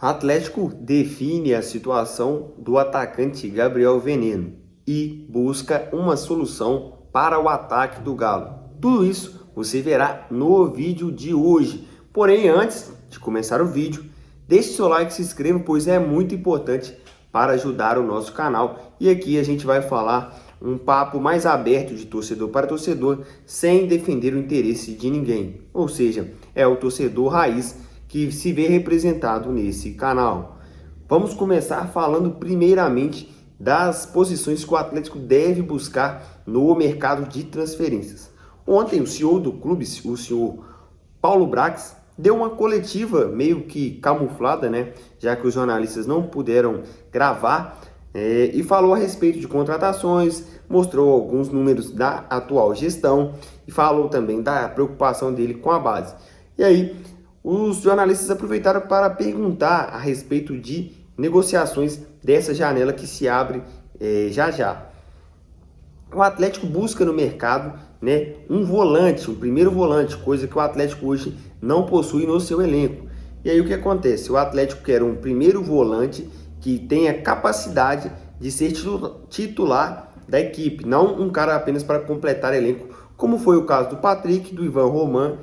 Atlético define a situação do atacante Gabriel Veneno e busca uma solução para o ataque do Galo. Tudo isso você verá no vídeo de hoje. Porém, antes de começar o vídeo, deixe seu like e se inscreva, pois é muito importante para ajudar o nosso canal. E aqui a gente vai falar um papo mais aberto de torcedor para torcedor, sem defender o interesse de ninguém. Ou seja, é o torcedor raiz que se vê representado nesse canal. Vamos começar falando primeiramente das posições que o Atlético deve buscar no mercado de transferências. Ontem o CEO do clube, o senhor Paulo Brax, deu uma coletiva meio que camuflada, né? Já que os jornalistas não puderam gravar, e falou a respeito de contratações, mostrou alguns números da atual gestão e falou também da preocupação dele com a base. E aí, os jornalistas aproveitaram para perguntar a respeito de negociações dessa janela que se abre já já. O Atlético busca no mercado, né, um volante, um primeiro volante, coisa que o Atlético hoje não possui no seu elenco. E aí o que acontece? O Atlético quer um primeiro volante que tenha capacidade de ser titular da equipe, não um cara apenas para completar elenco, como foi o caso do Patrick, do Ivan Roman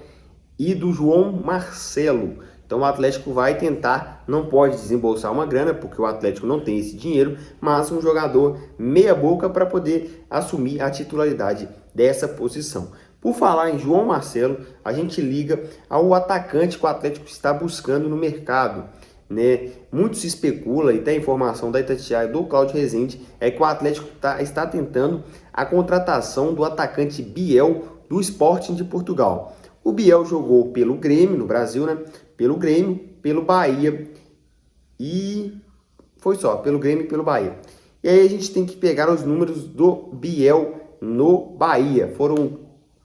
e do João Marcelo. Então o Atlético vai tentar, não pode desembolsar uma grana, porque o Atlético não tem esse dinheiro, mas um jogador meia boca para poder assumir a titularidade dessa posição. Por falar em João Marcelo, a gente liga ao atacante que o Atlético está buscando no mercado, né? Muito se especula, e tem informação da Itatiaia do Cláudio Rezende, é que o Atlético está tentando a contratação do atacante Biel do Sporting de Portugal. O Biel jogou pelo Grêmio, no Brasil, né? Pelo Grêmio, pelo Bahia e foi só, pelo Grêmio e pelo Bahia. E aí a gente tem que pegar os números do Biel no Bahia. Foram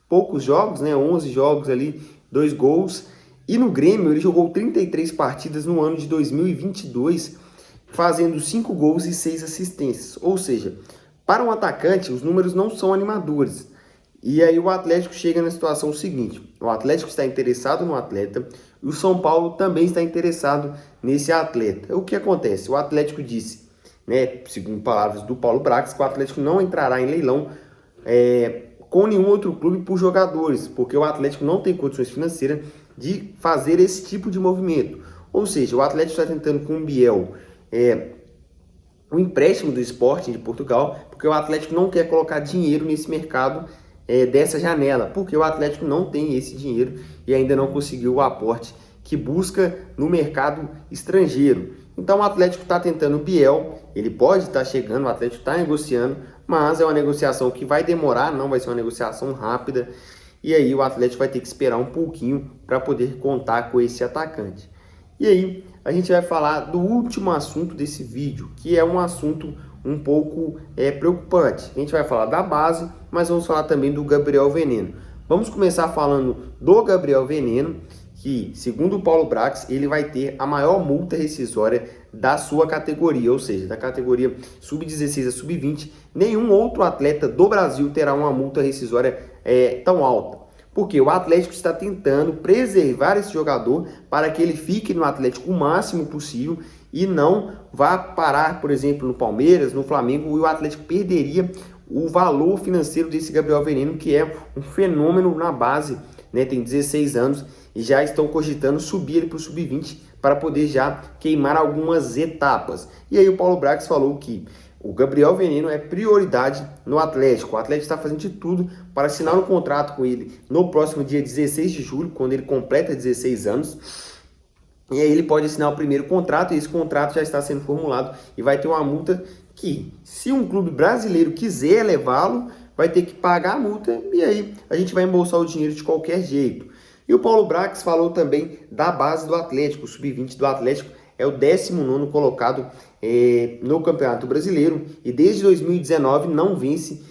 poucos jogos, né? 11 jogos ali, 2 gols. E no Grêmio ele jogou 33 partidas no ano de 2022, fazendo 5 gols e 6 assistências. Ou seja, para um atacante os números não são animadores. E aí o Atlético chega na situação seguinte: o Atlético está interessado no atleta e o São Paulo também está interessado nesse atleta. O que acontece? O Atlético disse, né, segundo palavras do Paulo Brax, que o Atlético não entrará em leilão com nenhum outro clube por jogadores, porque o Atlético não tem condições financeiras de fazer esse tipo de movimento. Ou seja, o Atlético está tentando com o Biel o empréstimo do Sporting de Portugal, porque o Atlético não quer colocar dinheiro nesse mercado dessa janela, porque o Atlético não tem esse dinheiro e ainda não conseguiu o aporte que busca no mercado estrangeiro. Então o Atlético está tentando o Biel, ele pode estar chegando, o Atlético está negociando, mas é uma negociação que vai demorar, não vai ser uma negociação rápida, e aí o Atlético vai ter que esperar um pouquinho para poder contar com esse atacante. E aí a gente vai falar do último assunto desse vídeo, que é um assunto um pouco preocupante. A gente vai falar da base, mas vamos falar também do Gabriel Veneno. Vamos começar falando do Gabriel Veneno, que, segundo o Paulo Brax, ele vai ter a maior multa rescisória da sua categoria, ou seja, da categoria sub-16 a sub-20. Nenhum outro atleta do Brasil terá uma multa rescisória tão alta. Porque o Atlético está tentando preservar esse jogador para que ele fique no Atlético o máximo possível e não vá parar, por exemplo, no Palmeiras, no Flamengo, e o Atlético perderia o valor financeiro desse Gabriel Veneno, que é um fenômeno na base, né? Tem 16 anos e já estão cogitando subir ele para o sub-20 para poder já queimar algumas etapas. E aí o Paulo Brax falou que o Gabriel Veneno é prioridade no Atlético. O Atlético está fazendo de tudo para assinar um contrato com ele no próximo dia 16 de julho, quando ele completa 16 anos. E aí ele pode assinar o primeiro contrato, e esse contrato já está sendo formulado e vai ter uma multa que, se um clube brasileiro quiser levá-lo, vai ter que pagar a multa e aí a gente vai embolsar o dinheiro de qualquer jeito. E o Paulo Brax falou também da base do Atlético. O sub-20 do Atlético é o 19º colocado no Campeonato Brasileiro e desde 2019 não vence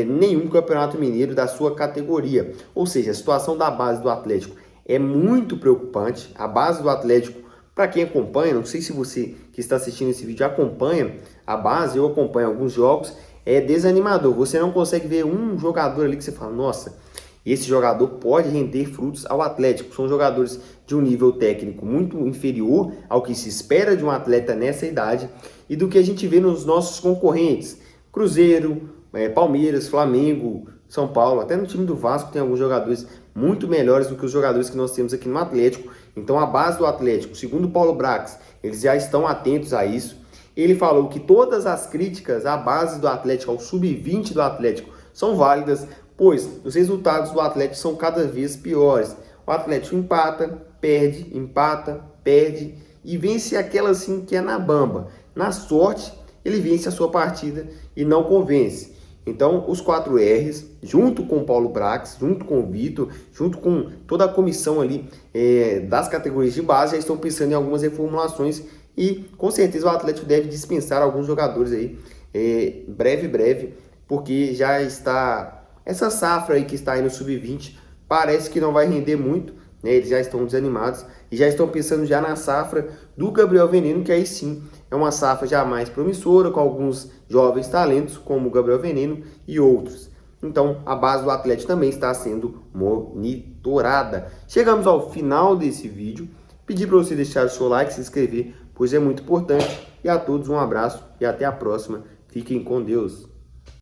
nenhum Campeonato Mineiro da sua categoria. Ou seja, a situação da base do Atlético é muito preocupante. A base do Atlético, para quem acompanha, não sei se você que está assistindo esse vídeo acompanha a base, eu acompanho alguns jogos, é desanimador. Você não consegue ver um jogador ali que você fala, nossa, esse jogador pode render frutos ao Atlético. São jogadores de um nível técnico muito inferior ao que se espera de um atleta nessa idade e do que a gente vê nos nossos concorrentes. Cruzeiro, Palmeiras, Flamengo, São Paulo, até no time do Vasco tem alguns jogadores muito melhores do que os jogadores que nós temos aqui no Atlético. Então a base do Atlético, segundo o Paulo Brax, eles já estão atentos a isso. Ele falou que todas as críticas à base do Atlético, ao sub-20 do Atlético, são válidas, pois os resultados do Atlético são cada vez piores. O Atlético empata, perde e vence aquela assim que é na bamba. Na sorte, ele vence a sua partida e não convence. Então, os 4 R's, junto com o Paulo Brax, junto com o Vitor, junto com toda a comissão ali das categorias de base, já estão pensando em algumas reformulações e, com certeza, o Atlético deve dispensar alguns jogadores aí, breve, porque já está, essa safra aí que está aí no Sub-20, parece que não vai render muito, né? Eles já estão desanimados e já estão pensando já na safra do Gabriel Veneno, que aí sim é uma safra já mais promissora, com alguns jovens talentos, como o Gabriel Veneno e outros. Então, a base do Atlético também está sendo monitorada. Chegamos ao final desse vídeo. Pedir para você deixar o seu like, se inscrever, pois é muito importante. E a todos um abraço e até a próxima. Fiquem com Deus.